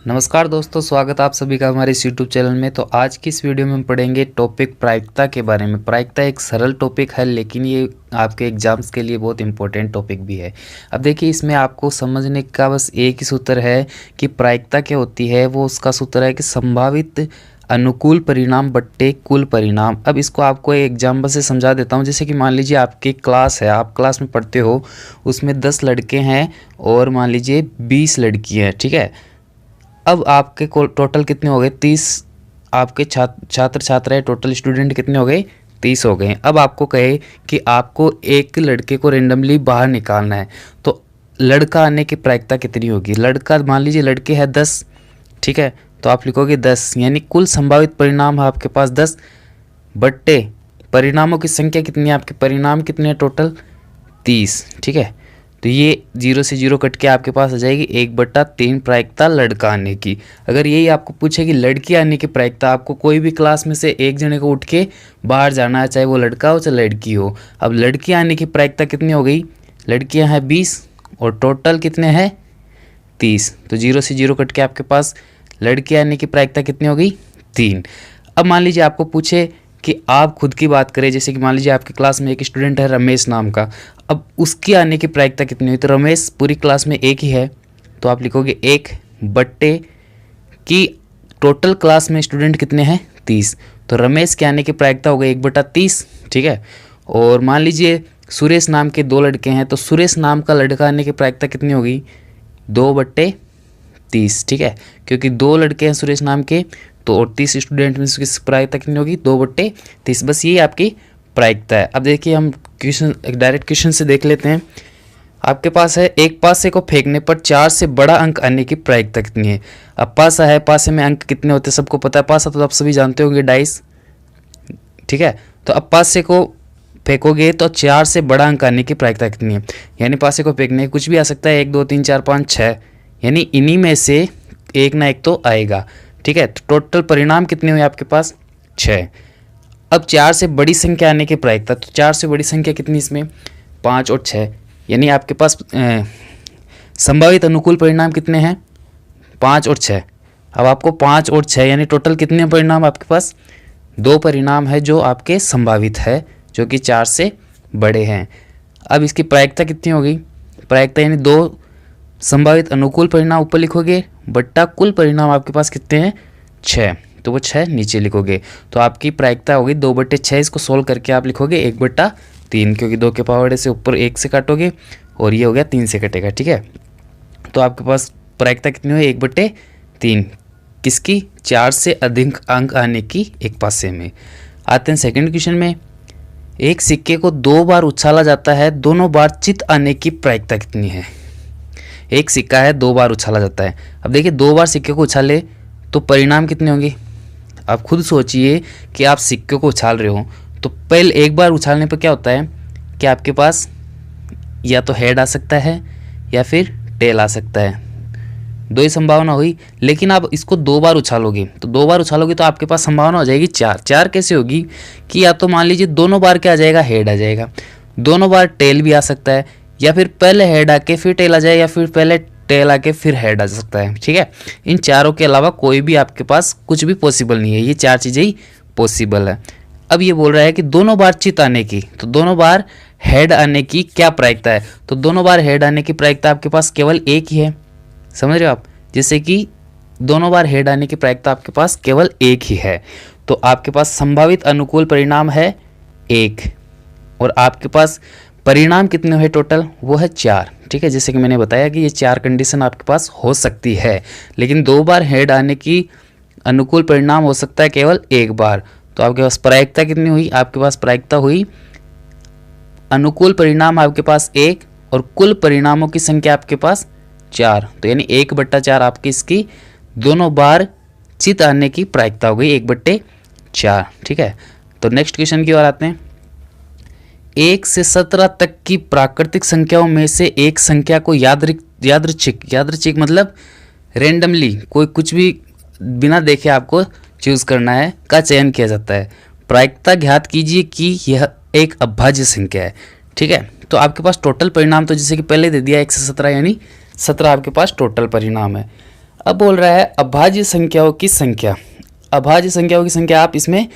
नमस्कार दोस्तों, स्वागत आप सभी का हमारे इस यूट्यूब चैनल में। तो आज की इस वीडियो में हम पढ़ेंगे टॉपिक प्रायिकता के बारे में। प्रायिकता एक सरल टॉपिक है, लेकिन ये आपके एग्जाम्स के लिए बहुत इंपॉर्टेंट टॉपिक भी है। अब देखिए, इसमें आपको समझने का बस एक ही सूत्र है कि प्रायिकता क्या होती है। वो उसका सूत्र है कि संभावित अनुकूल परिणाम बट्टे कुल परिणाम। अब इसको आपको एक एग्जाम्पल से समझा देता हूँ। जैसे कि मान लीजिए आपकी क्लास है, आप क्लास में पढ़ते हो, उसमें 10 लड़के हैं और मान लीजिए 20 लड़कियाँ हैं, ठीक है। अब आपके टोटल कितने हो गए? 30 आपके छात्र छात्राएं, टोटल स्टूडेंट कितने हो गए? 30 हो गए। अब आपको कहे कि आपको एक लड़के को रेंडमली बाहर निकालना है, तो लड़का आने की प्रायिकता कितनी होगी? लड़का, मान लीजिए लड़के हैं 10, ठीक है, तो आप लिखोगे 10, यानी कुल संभावित परिणाम है आपके पास 10 बट्टे परिणामों की संख्या कितनी है? आपके परिणाम कितने हैं? टोटल 30, ठीक है। तो ये 0 से 0 कट के आपके पास आ जाएगी 1/3 प्रायिकता लड़का आने की। अगर यही आपको पूछे कि लड़की आने की प्रायिकता, आपको कोई भी क्लास में से एक जने को उठ के बाहर जाना है, चाहे वो लड़का हो चाहे लड़की हो। अब लड़की आने की प्रायिकता कितनी हो गई? लड़कियां हैं 20 और टोटल कितने हैं? 30। तो 0 से 0 कट के आपके पास लड़की आने की प्रायिकता कितनी हो गई? 3। अब मान लीजिए आपको पूछे कि आप खुद की बात करें, जैसे कि मान लीजिए आपकी क्लास में एक स्टूडेंट है रमेश नाम का। अब उसकी आने की प्रायिकता कितनी हुई? तो रमेश पूरी क्लास में एक ही है, तो आप लिखोगे 1 बट्टे की टोटल क्लास में स्टूडेंट कितने हैं? 30। तो रमेश के आने की प्रायिकता हो गई 1/30, ठीक है। और मान लीजिए सुरेश नाम के 2 लड़के हैं, तो सुरेश नाम का लड़का आने की प्रायिकता कितनी होगी? 2/30, ठीक है, क्योंकि 2 लड़के हैं सुरेश नाम के, तो और 30 स्टूडेंट में उसकी प्रायिकता कितनी होगी? 2/30। बस ये आपकी प्रायिकता है। अब देखिए, हम क्वेश्चन डायरेक्ट क्वेश्चन से देख लेते हैं। आपके पास है एक पासे को फेंकने पर 4 से बड़ा अंक आने की प्रायिकता कितनी है? अब पासा है, पासे में अंक कितने होते हैं सबको पता है। पासा तो आप सभी जानते होंगे, डाइस, ठीक है। तो अब पासे को फेंकोगे तो 4 से बड़ा अंक आने की प्रायिकता कितनी है? यानी पासे को फेंकने कुछ भी आ सकता है, 1 2 3 4 5 6, यानी इन्हीं में से एक ना एक तो आएगा, ठीक है। तो टोटल परिणाम कितने हुए आपके पास? 6। अब 4 से बड़ी संख्या आने की प्रायिकता, तो 4 से बड़ी संख्या कितनी इसमें? 5 और 6, यानी आपके पास संभावित अनुकूल परिणाम कितने हैं? 5 और 6। अब आपको 5 और 6 यानी टोटल कितने परिणाम आपके पास? 2 परिणाम है जो आपके संभावित है, जो कि 4 से बड़े हैं। अब इसकी प्रायिकता कितनी होगी? प्रायिकता यानी 2 संभावित अनुकूल परिणाम ऊपर लिखोगे बट्टा कुल परिणाम आपके पास कितने हैं? 6, तो वो 6 नीचे लिखोगे। तो आपकी प्रायिकता होगी 2/6। इसको सोल्व करके आप लिखोगे 1/3, क्योंकि 2 के पावर से ऊपर 1 से काटोगे और ये हो गया 3 से कटेगा, ठीक है। तो आपके पास प्रायिकता कितनी हुई? 1/3 किसकी? 4 से अधिक अंक आने की एक पासे में। आते हैं सेकेंड क्वेश्चन में। एक सिक्के को 2 बार उछाला जाता है, दोनों बार चित आने की प्रायिकता कितनी है? एक सिक्का है, 2 बार उछाला जाता है। अब देखिए, 2 बार सिक्के को उछाले तो परिणाम कितने होंगे? आप खुद सोचिए कि आप सिक्के को उछाल रहे हो, तो पहले एक बार उछालने पर क्या होता है कि आपके पास या तो हेड आ सकता है या फिर टेल आ सकता है, 2 ही संभावना हुई। लेकिन आप इसको 2 बार उछालोगे, तो 2 बार उछालोगे तो आपके पास संभावना हो जाएगी 4। 4 कैसे होगी कि या तो मान लीजिए दोनों बार क्या आ जाएगा? हेड आ जाएगा, दोनों बार टेल भी आ सकता है, या फिर पहले हेड आके फिर टेल आ जाए, या फिर पहले टेल आके फिर हेड आ सकता है, ठीक है। इन चारों के अलावा कोई भी आपके पास कुछ भी पॉसिबल नहीं है, ये 4 चीज़ें ही पॉसिबल है। अब ये बोल रहा है कि दोनों बार चित आने की, तो दोनों बार हेड आने की क्या प्रायिकता है? तो दोनों बार हेड आने की प्रायिकता आपके पास केवल एक ही है, समझ रहे हो आप? जैसे कि दोनों बार हेड आने की प्रायिकता आपके पास केवल एक ही है, तो आपके पास संभावित अनुकूल परिणाम है 1, और आपके पास परिणाम कितने हुए टोटल? वो है 4, ठीक है। जैसे कि मैंने बताया कि ये 4 कंडीशन आपके पास हो सकती है, लेकिन 2 बार हेड आने की अनुकूल परिणाम हो सकता है केवल 1 बार। तो आपके पास प्रायिकता कितनी हुई? आपके पास प्रायिकता हुई, अनुकूल परिणाम आपके पास 1 और कुल परिणामों की संख्या आपके पास 4, तो यानी 1/4 आपकी इसकी दोनों बार चित आने की प्रायिकता हो गई 1/4, ठीक है। तो नेक्स्ट क्वेश्चन की ओर आते हैं। 1 से 17 तक की प्राकृतिक संख्याओं में से एक संख्या को यादृच्छिक मतलब रेंडमली, कोई कुछ भी बिना देखे आपको चूज करना है, का चयन किया जाता है। प्रायिकता ज्ञात कीजिए कि यह एक अभाज्य संख्या है, ठीक है। तो आपके पास टोटल परिणाम तो जैसे कि पहले दे दिया 1 से 17, यानी 17 आपके पास टोटल परिणाम है। अब बोल रहा है अभाज्य संख्याओं की संख्या। अभाज्य संख्याओं की संख्या आप इसमें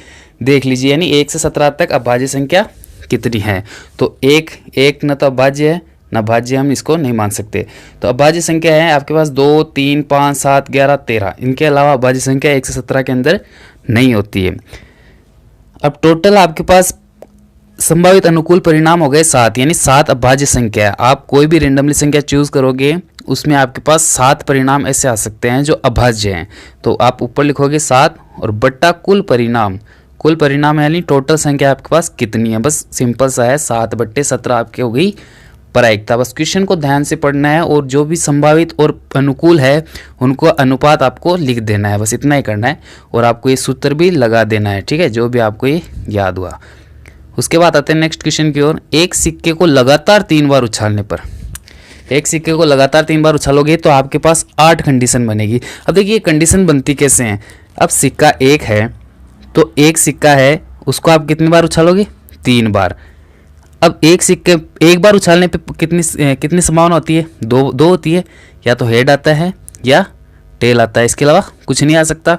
देख लीजिए, यानी 1 से 17 तक अभाज्य संख्या कितनी है। तो एक न तो अभाज्य है न भाज्य, हम इसको नहीं मान सकते। तो अभाज्य संख्या है आपके पास 2, 3, 5, 7, 11, 13। इनके अलावा अभाज्य संख्या 1 से 17 के अंदर नहीं होती है। अब टोटल आपके पास संभावित अनुकूल परिणाम हो गए 7, यानी 7 अभाज्य संख्या। आप कोई भी रेंडमली संख्या चूज करोगे उसमें आपके पास 7 परिणाम ऐसे आ सकते हैं जो अभाज्य हैं। तो आप ऊपर लिखोगे 7 और बट्टा कुल परिणाम। कुल परिणाम यानी टोटल संख्या आपके पास कितनी है, बस सिंपल सा है 7/17 आपकी हो गई प्रायिकता। बस क्वेश्चन को ध्यान से पढ़ना है और जो भी संभावित और अनुकूल है उनको अनुपात आपको लिख देना है, बस इतना ही करना है। और आपको ये सूत्र भी लगा देना है, ठीक है, जो भी आपको ये याद हुआ। उसके बाद आते हैं नेक्स्ट क्वेश्चन की ओर। एक सिक्के को लगातार 3 बार उछालने पर, एक सिक्के को लगातार 3 बार उछालोगे तो आपके पास 8 कंडीशन बनेगी। अब देखिए कंडीशन बनती कैसे हैं। अब सिक्का 1 है तो एक सिक्का है उसको आप कितनी बार उछालोगे, 3 बार। अब एक सिक्के एक बार उछालने पे कितनी संभावना होती है, दो होती है। या तो हेड आता है या टेल आता है, इसके अलावा कुछ नहीं आ सकता,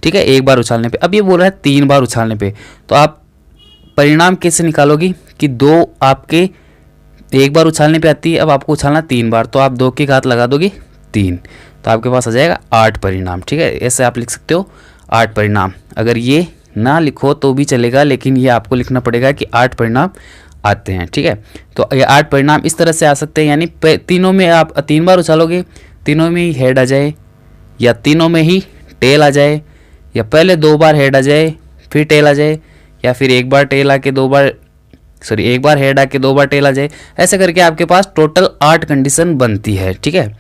ठीक है, एक बार उछालने पे। अब ये बोल रहा है 3 बार उछालने पे, तो आप परिणाम कैसे निकालोगी कि 2 आपके एक बार उछालने पे आती है, अब आपको उछालना 3 बार, तो आप 2 की घात लगा दोगे 3, तो आपके पास आ जाएगा 8 परिणाम, ठीक है। ऐसे आप लिख सकते हो 8 परिणाम। अगर ये ना लिखो तो भी चलेगा, लेकिन ये आपको लिखना पड़ेगा कि 8 परिणाम आते हैं, ठीक है। तो ये 8 परिणाम इस तरह से आ सकते हैं, यानी तीनों में आप 3 बार उछालोगे, तीनों में ही हेड आ जाए या तीनों में ही टेल आ जाए, या पहले 2 बार हेड आ जाए फिर टेल आ जाए, या फिर एक बार हेड आके 2 बार टेल आ जाए। ऐसे करके आपके पास टोटल 8 कंडीशन बनती है, ठीक है।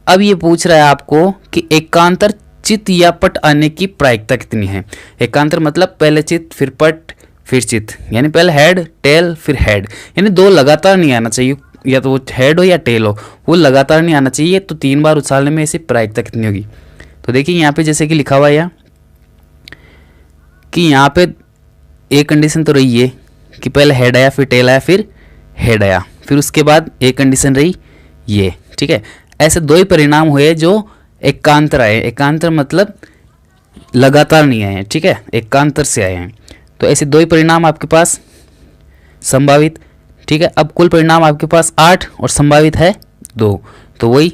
अब ये पूछ रहा है आपको कि एकांतर चित या पट आने की प्रायिकता कितनी है। एकांतर मतलब पहले चित फिर पट फिर चित, यानी पहले हेड टेल फिर हेड, यानी 2 लगातार नहीं आना चाहिए, या तो वो हेड हो या टेल हो, वो लगातार नहीं आना चाहिए। तो 3 बार उछालने में ऐसी प्रायिकता कितनी होगी। तो देखिए यहाँ पे जैसे कि लिखा हुआ है कि यहाँ पे एक कंडीशन तो रही है कि पहले हेड आया फिर टेल आया फिर हेड आया, फिर उसके बाद एक कंडीशन रही ये, ठीक है। ऐसे 2 ही परिणाम हुए जो एकांतर आए। एकांतर मतलब लगातार नहीं आए हैं, ठीक है, एकांतर से आए हैं। तो ऐसे 2 ही परिणाम आपके पास संभावित, ठीक है। अब कुल परिणाम आपके पास 8 और संभावित है 2, तो वही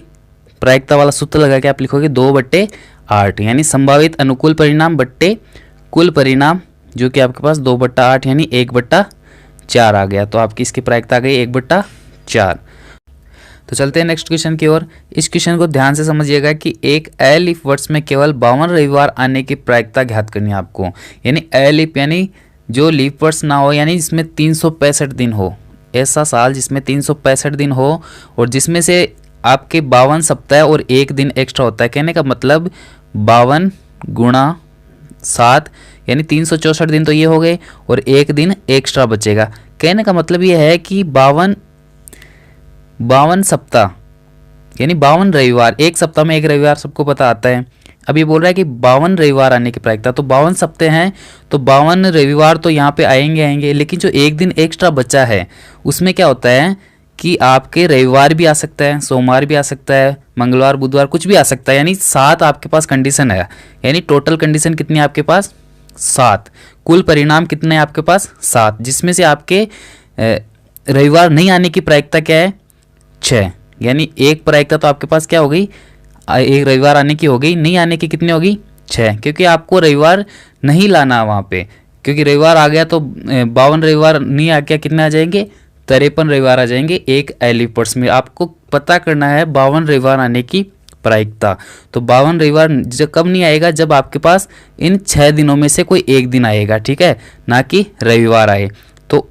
प्रायिकता वाला सूत्र लगा के आप लिखोगे 2/8, यानी संभावित अनुकूल परिणाम बट्टे कुल परिणाम, जो कि आपके पास 2/8 यानी 1/4 आ गया। तो आपकी इसकी प्रायिकता आ गई 1/4। तो चलते हैं नेक्स्ट क्वेश्चन की ओर। इस क्वेश्चन को ध्यान से समझिएगा कि एक अलीफ वर्ष में केवल 52 रविवार आने की प्रायिकता ज्ञात करनी है आपको। यानी अलीफ यानी जो लीप वर्ष ना हो, यानी जिसमें 365 दिन हो, ऐसा साल जिसमें 365 दिन हो और जिसमें से आपके 52 सप्ताह और 1 दिन एक्स्ट्रा होता है। कहने का मतलब 52 × 7 यानी 364 दिन तो ये हो गए और 1 दिन एक्स्ट्रा बचेगा। कहने का मतलब ये है कि 52 सप्ताह यानी 52 रविवार, एक सप्ताह में 1 रविवार सबको पता आता है। अब ये बोल रहा है कि 52 रविवार आने की प्रायिकता, तो 52 सप्ताह हैं तो 52 रविवार तो यहाँ पे आएंगे, लेकिन जो 1 दिन एक्स्ट्रा बचा है उसमें क्या होता है कि आपके रविवार भी आ सकता है, सोमवार भी आ सकता है, मंगलवार बुधवार कुछ भी आ सकता है। यानी 7 आपके पास कंडीशन है, यानी टोटल कंडीशन कितनी है आपके पास 7। कुल परिणाम कितने हैं आपके पास 7, जिसमें से आपके रविवार नहीं आने की प्रायिकता क्या है 6। यानी एक प्रायिकता तो आपके पास क्या हो गई, एक रविवार आने की हो गई, नहीं आने की कितनी होगी 6, क्योंकि आपको रविवार नहीं लाना वहाँ पे, क्योंकि रविवार आ गया तो 52 रविवार नहीं आ गया, कितने आ जाएंगे 53 रविवार आ जाएंगे एक एलिफ वर्ष में। आपको पता करना है 52 रविवार आने की प्रायिकता। तो 52 रविवार कब नहीं आएगा, जब आपके पास इन 6 दिनों में से कोई एक दिन आएगा, ठीक है, ना कि रविवार आए। तो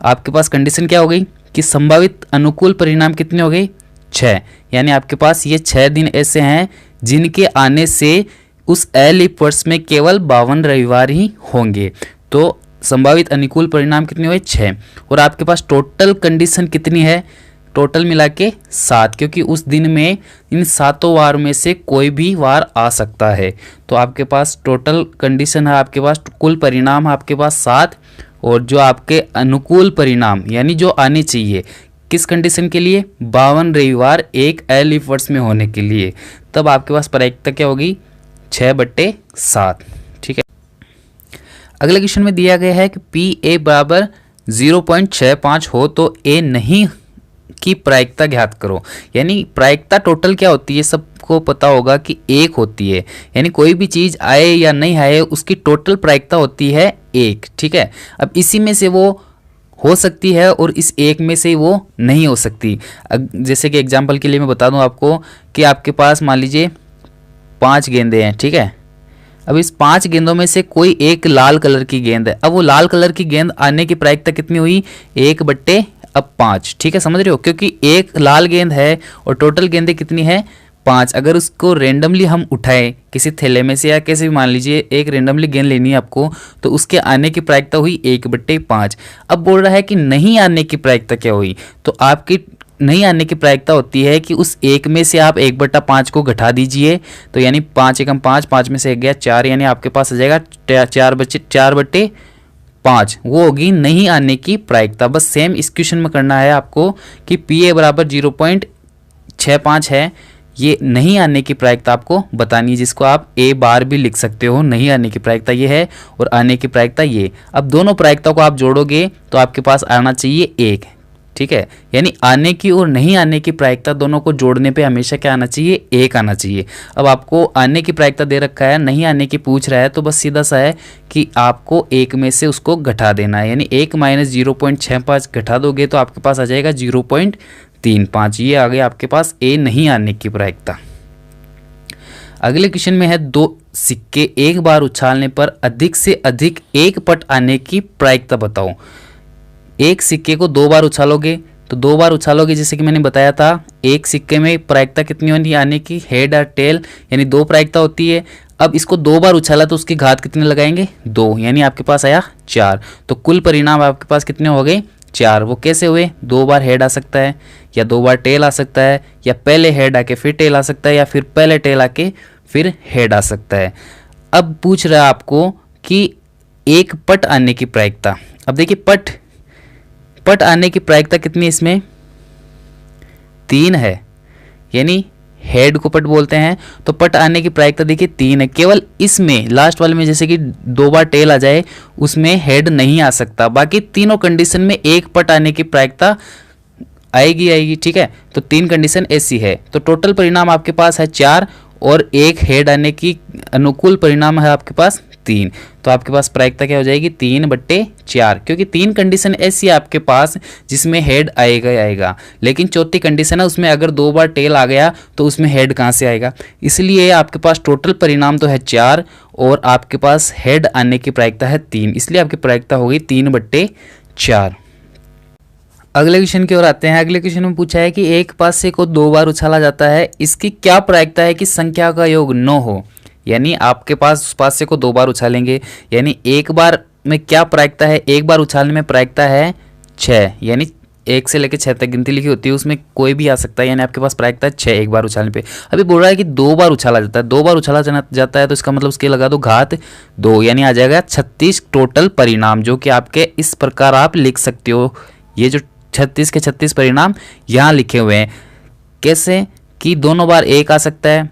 आपके पास कंडीशन क्या हो गई कि संभावित अनुकूल परिणाम कितने हो गए 6, यानी आपके पास ये 6 दिन ऐसे हैं जिनके आने से उस एलिफ वर्ष में केवल 52 रविवार ही होंगे। तो संभावित अनुकूल परिणाम कितने हुए 6, और आपके पास टोटल कंडीशन कितनी है, टोटल मिला के 7, क्योंकि उस दिन में इन 7 वार में से कोई भी वार आ सकता है। तो आपके पास टोटल कंडीशन है, आपके पास कुल परिणाम है आपके पास 7, और जो आपके अनुकूल परिणाम यानी जो आने चाहिए किस कंडीशन के लिए? 52 रविवार एक एलिफ वर्ष में होने के लिए। तब आपके पास प्रायिकता क्या होगी? 6/7। ठीक है। अगले क्वेश्चन में दिया गया है कि पी ए बराबर 0.65 हो तो ए नहीं की प्रायिकता ज्ञात करो। यानी प्रायिकता टोटल क्या होती है, सबको पता होगा कि 1 होती है। यानी कोई भी चीज़ आए या नहीं आए उसकी टोटल प्रायिकता होती है 1। ठीक है। अब इसी में से वो हो सकती है और इस एक में से वो नहीं हो सकती। जैसे कि एग्जाम्पल के लिए मैं बता दूं आपको कि आपके पास मान लीजिए 5 गेंदें हैं। ठीक है। अब इस 5 गेंदों में से कोई एक लाल कलर की गेंद है। अब वो लाल कलर की गेंद आने की प्रायिकता कितनी हुई? 1/5। ठीक है, समझ रहे हो? क्योंकि एक लाल गेंद है और टोटल गेंदें कितनी है? 5। अगर उसको रेंडमली हम उठाएं किसी थैले में से या कैसे भी, मान लीजिए एक रेंडमली गेंद लेनी है आपको, तो उसके आने की प्रायिकता हुई 1/5। अब बोल रहा है कि नहीं आने की प्रायिकता क्या हुई? तो आपकी नहीं आने की प्रायिकता होती है कि उस एक में से आप 1/5 को घटा दीजिए। तो यानी 5 एकम 5, 5 में से 1 गया 4, यानी आपके पास आ जाएगा 4/5। वो होगी नहीं आने की प्रायिकता। बस सेम इस क्वेश्चन में करना है आपको कि पी ए बराबर 0.65 है, ये नहीं आने की प्रायिकता आपको बतानी है, जिसको आप ए बार भी लिख सकते हो। नहीं आने की प्रायिकता ये है और आने की प्रायिकता ये। अब दोनों प्रायिकता को आप जोड़ोगे तो आपके पास आना चाहिए 1। ठीक है। यानी आने की और नहीं आने की प्रायिकता दोनों को जोड़ने पे हमेशा क्या आना चाहिए? 1 आना चाहिए। अब आपको आने की प्रायिकता दे रखा है, नहीं आने की पूछ रहा है, तो बस सीधा सा है कि आपको 1 में से उसको घटा देना है। यानी 1 - 0.65 घटा दोगे तो आपके पास आ जाएगा 0.35। ये आ गया आपके पास ए नहीं आने की प्रायिकता। अगले क्वेश्चन में है 2 सिक्के एक बार उछालने पर अधिक से अधिक 1 पट आने की प्रायिकता बताओ। एक सिक्के को 2 बार उछालोगे तो 2 बार उछालोगे, जैसे कि मैंने बताया था। एक सिक्के में प्रायिकता कितनी होनी आने की? हेड और टेल, यानी 2 प्रायिकता होती है। अब इसको 2 बार उछाला तो उसकी घात कितने लगाएंगे? 2, यानी आपके पास आया 4। तो कुल परिणाम आपके पास कितने हो गए? 4। वो कैसे हुए? 2 बार हेड आ सकता है या 2 बार टेल आ सकता है, या पहले हेड आके फिर टेल आ सकता है, या फिर पहले टेल आके फिर हेड आ सकता है। अब पूछ रहा है आपको कि 1 पट आने की प्रायिकता। अब देखिए पट आने की प्रायिकता कितनी है इसमें? 3 है। यानी हेड को पट बोलते हैं, तो पट आने की प्रायिकता देखिए 3 है। केवल इसमें लास्ट वाले में जैसे कि 2 बार टेल आ जाए उसमें हेड नहीं आ सकता। बाकी तीनों कंडीशन में 1 पट आने की प्रायिकता आएगी। ठीक है। तो 3 कंडीशन ऐसी है। तो टोटल परिणाम आपके पास है 4 और 1 हेड आने की अनुकूल परिणाम है आपके पास 3। तो आपके पास प्रायिकता क्या हो जाएगी? 3/4, क्योंकि 3 कंडीशन ऐसी है आपके पास जिसमें हेड आएगा। लेकिन चौथी कंडीशन है उसमें अगर 2 बार टेल आ गया तो उसमें हेड कहाँ से आएगा? इसलिए आपके पास टोटल परिणाम तो है 4 और आपके पास हेड आने की प्रायिकता है 3, इसलिए आपकी प्रायिकता होगी 3/4। अगले क्वेश्चन की ओर आते हैं। अगले क्वेश्चन में पूछा है कि एक पासे को 2 बार उछाला जाता है, इसकी क्या प्रायिकता है कि संख्या का योग 9 हो। यानी आपके पास उस पासे को 2 बार उछालेंगे, यानी एक बार में क्या प्रायिकता है? एक बार उछालने में प्रायिकता है 6, यानी 1 से लेकर 6 तक गिनती लिखी होती है, उसमें कोई भी आ सकता है। यानी आपके पास प्रायिकता है 6 एक बार उछालने पे। अभी बोल रहा है कि 2 बार उछाला जाता है। 2 बार उछाला जाता है तो इसका मतलब उसके लगा दो घात 2, यानी आ जाएगा 36 टोटल परिणाम, जो कि आपके इस प्रकार आप लिख सकते हो। ये जो 36 के 36 परिणाम यहाँ लिखे हुए हैं। कैसे? कि दोनों बार 1 आ सकता है।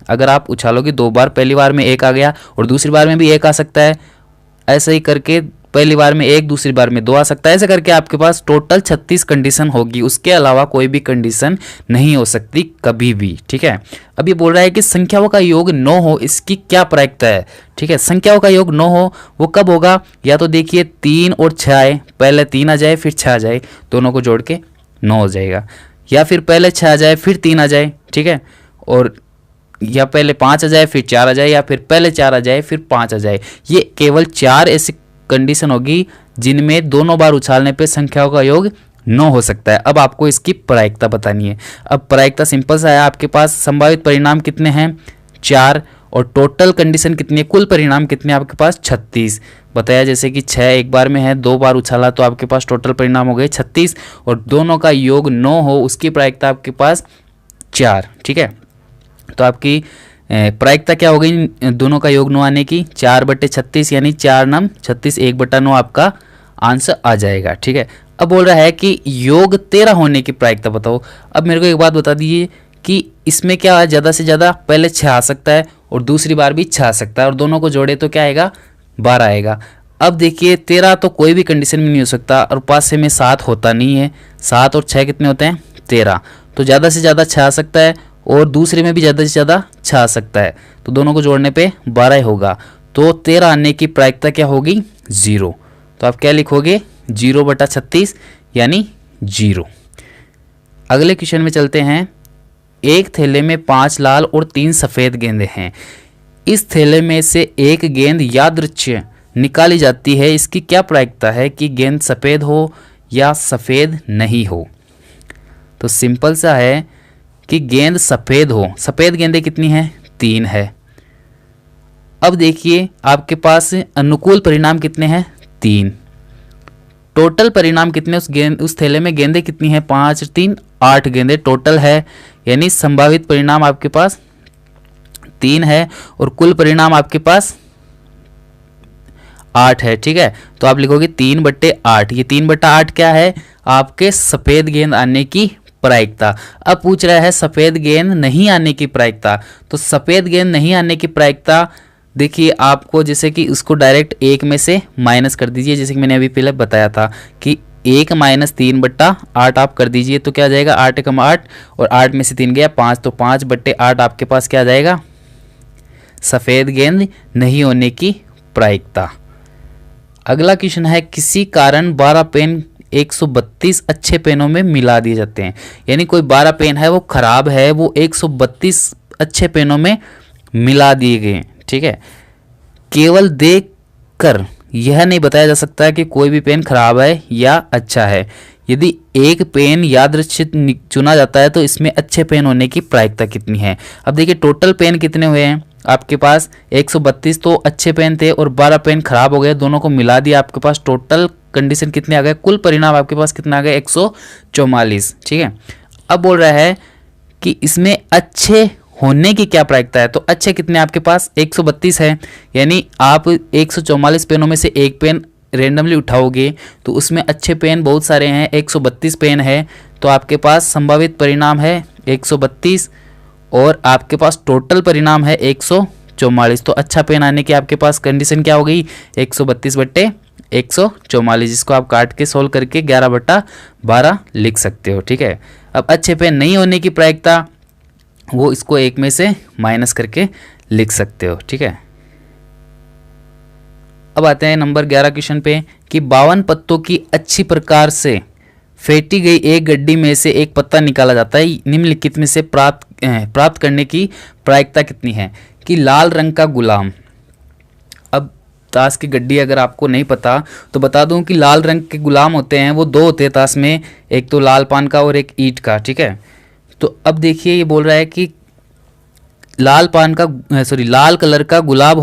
अगर आप उछालोगे 2 बार, पहली बार में 1 आ गया और दूसरी बार में भी 1 आ सकता है। ऐसे ही करके पहली बार में 1, दूसरी बार में 2 आ सकता है। ऐसे करके आपके पास टोटल 36 कंडीशन होगी। उसके अलावा कोई भी कंडीशन नहीं हो सकती कभी भी। ठीक है। अब ये बोल रहा है कि संख्याओं का योग 9 हो, इसकी क्या प्रायिकता है? ठीक है। संख्याओं का योग 9 हो वो कब होगा? या तो देखिए 3 और 6 आए, पहले 3 आ जाए फिर 6 आ जाए, दोनों को जोड़ के 9 हो जाएगा। या फिर पहले 6 आ जाए फिर 3 आ जाए। ठीक है। और या पहले 5 आ जाए फिर 4 आ जाए, या फिर पहले 4 आ जाए फिर 5 आ जाए। ये केवल 4 ऐसी कंडीशन होगी जिनमें दोनों बार उछालने पे संख्याओं का योग 9 हो सकता है। अब आपको इसकी प्रायिकता बतानी है। अब प्रायिकता सिंपल सा है, आपके पास संभावित परिणाम कितने हैं? 4, और टोटल कंडीशन कितनी है? कुल परिणाम कितने आपके पास? 36 बताया। जैसे कि 6 एक बार में है, 2 बार उछाला तो आपके पास टोटल परिणाम हो गए 36, और दोनों का योग 9 हो उसकी प्रायिकता आपके पास 4। ठीक है। तो आपकी प्रायिकता क्या हो गई? दोनों का योग 9 आने की 4/36, यानी 4 9 36, 1/9 आपका आंसर आ जाएगा। ठीक है। अब बोल रहा है कि योग 13 होने की प्रायिकता बताओ। अब मेरे को एक बात बता दीजिए कि इसमें क्या है, ज़्यादा से ज़्यादा पहले 6 आ सकता है और दूसरी बार भी 6 आ सकता है, और दोनों को जोड़े तो क्या आएगा, 12 आएगा। अब देखिए 13 तो कोई भी कंडीशन में नहीं हो सकता, और 5 से में 7 होता नहीं है। 7 और 6 कितने होते हैं, 13। तो ज़्यादा से ज़्यादा 6 आ सकता है और दूसरे में भी ज़्यादा से ज़्यादा 6 आ सकता है, तो दोनों को जोड़ने पे 12 ही होगा। तो 13 आने की प्रायिकता क्या होगी, 0। तो आप क्या लिखोगे, 0/36 यानी 0। अगले क्वेश्चन में चलते हैं। एक थैले में 5 लाल और 3 सफ़ेद गेंदें हैं। इस थैले में से एक गेंद यादृच्छिक निकाली जाती है, इसकी क्या प्रायिकता है कि गेंद सफ़ेद हो या सफ़ेद नहीं हो। तो सिंपल सा है कि गेंद सफ़ेद हो। सफ़ेद गेंदें कितनी हैं, 3 है। अब देखिए आपके पास अनुकूल परिणाम कितने हैं, 3। टोटल परिणाम कितने, उस थैले में गेंदें कितनी हैं, 5 3 8 गेंदें टोटल है, यानी संभावित परिणाम आपके पास 3 है और कुल परिणाम आपके पास 8 है। ठीक है, तो आप लिखोगे 3/8। ये 3/8 क्या है, आपके सफ़ेद गेंद आने की प्रायिकता। अब पूछ रहा है सफ़ेद गेंद नहीं आने की प्रायिकता। तो सफ़ेद गेंद नहीं आने की प्रायिकता देखिए आपको, जैसे कि उसको डायरेक्ट 1 में से माइनस कर दीजिए, जैसे कि मैंने अभी पहले बताया था कि 1 - 3/8 आप कर दीजिए, तो क्या आ जाएगा, 8 × 8 और 8 में से 3 गया 5, तो 5/8 आपके पास क्या आ जाएगा, सफ़ेद गेंद नहीं होने की प्रायिकता। अगला क्वेश्चन है, किसी कारण 12 पेन 132 अच्छे पेनों में मिला दिए जाते हैं। यानी कोई 12 पेन है वो खराब है, वो 132 अच्छे पेनों में मिला दिए गए। ठीक है, केवल देख कर यह नहीं बताया जा सकता है कि कोई भी पेन खराब है या अच्छा है। यदि एक पेन यादृच्छिक चुना जाता है तो इसमें अच्छे पेन होने की प्रायिकता कितनी है। अब देखिए टोटल पेन कितने हुए हैं आपके पास, 132 तो अच्छे पेन थे और 12 पेन खराब हो गए, दोनों को मिला दिया, आपके पास टोटल कंडीशन कितने आ गए, कुल परिणाम आपके पास कितना आ गया, 144। ठीक है, अब बोल रहा है कि इसमें अच्छे होने की क्या प्रायिकता है। तो अच्छे कितने आपके पास, 132 है, यानी आप 144 पेनों में से एक पेन रेंडमली उठाओगे तो उसमें अच्छे पेन बहुत सारे हैं, 132 पेन है, तो आपके पास संभावित परिणाम है 132 और आपके पास टोटल परिणाम है 144। तो अच्छा पेन आने की आपके पास कंडीशन क्या हो गई, 132/144, जिसको आप काट के सोल्व करके 11/12 लिख सकते हो। ठीक है, अब अच्छे पेन नहीं होने की प्रायिकता वो इसको 1 में से माइनस करके लिख सकते हो। ठीक है, अब आते हैं नंबर 11 क्वेश्चन पे कि 52 पत्तों की अच्छी प्रकार से फेंटी गई एक गड्डी में से एक पत्ता निकाला जाता है, निम्नलिखित में से प्राप्त करने की प्रायिकता कितनी है। कि लाल रंग का गुलाम। अब ताश की गड्डी अगर आपको नहीं पता तो बता दूं कि लाल रंग के गुलाम होते हैं वो 2 होते हैं ताश में, एक तो लाल पान का और एक ईंट का। ठीक है, तो अब देखिए ये बोल रहा है कि लाल कलर का गुलाम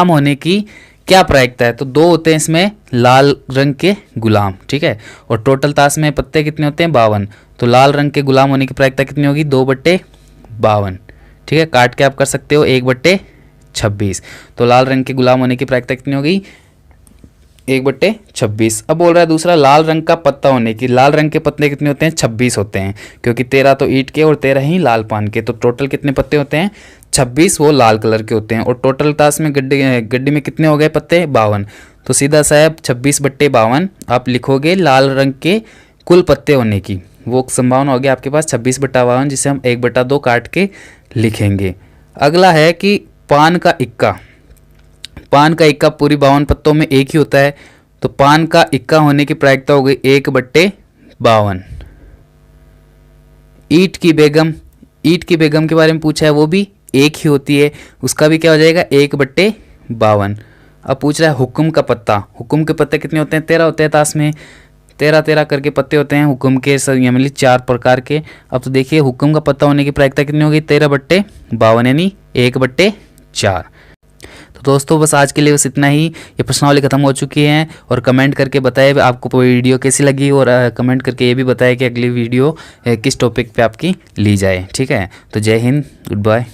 होने की क्या प्रायिकता है। तो 2 होते हैं इसमें लाल रंग के गुलाम। ठीक है, और टोटल ताश में पत्ते कितने होते हैं, 52। तो लाल रंग के गुलाम होने की प्रायिकता कितनी होगी, 2/52। ठीक है, काट के आप कर सकते हो 1/26। तो लाल रंग के गुलाम होने की प्रायिकता कितनी होगी, 1/26। अब बोल रहा है दूसरा, लाल रंग का पत्ता होने की। लाल रंग के पत्ते कितने होते हैं, 26 होते हैं, क्योंकि 13 तो ईंट के और 13 ही लाल पान के। तो टोटल कितने पत्ते होते हैं, 26, वो लाल कलर के होते हैं। और टोटल ताश में गड्डी में कितने हो गए पत्ते, 52। तो सीधा साहब 26/52 आप लिखोगे लाल रंग के कुल पत्ते होने की, वो संभावना होगी आपके पास 26/52, जिसे हम 1/2 काट के लिखेंगे। अगला है कि पान का इक्का। पान का इक्का पूरी 52 पत्तों में एक ही होता है, तो पान का इक्का होने की प्रायिकता हो गई 1/52। ईंट की बेगम के बारे में पूछा है, वो भी एक ही होती है, उसका भी क्या हो जाएगा 1/52। अब पूछ रहा है हुक्म का पत्ता। हुक्म के पत्ते कितने होते हैं, 13 होते हैं ताश में, 13 करके पत्ते होते हैं हुक्म के, मतलब 4 प्रकार के। अब तो देखिए हुक्म का पत्ता होने की प्रायिकता कितनी होगी, 13/52 यानी 1/4। तो दोस्तों बस आज के लिए बस इतना ही। ये प्रश्नावली खत्म हो चुकी है, और कमेंट करके बताएं आपको वीडियो कैसी लगी, और कमेंट करके ये भी बताएं कि अगली वीडियो किस टॉपिक पे आपकी ली जाए। ठीक है, तो जय हिंद, गुड बाय।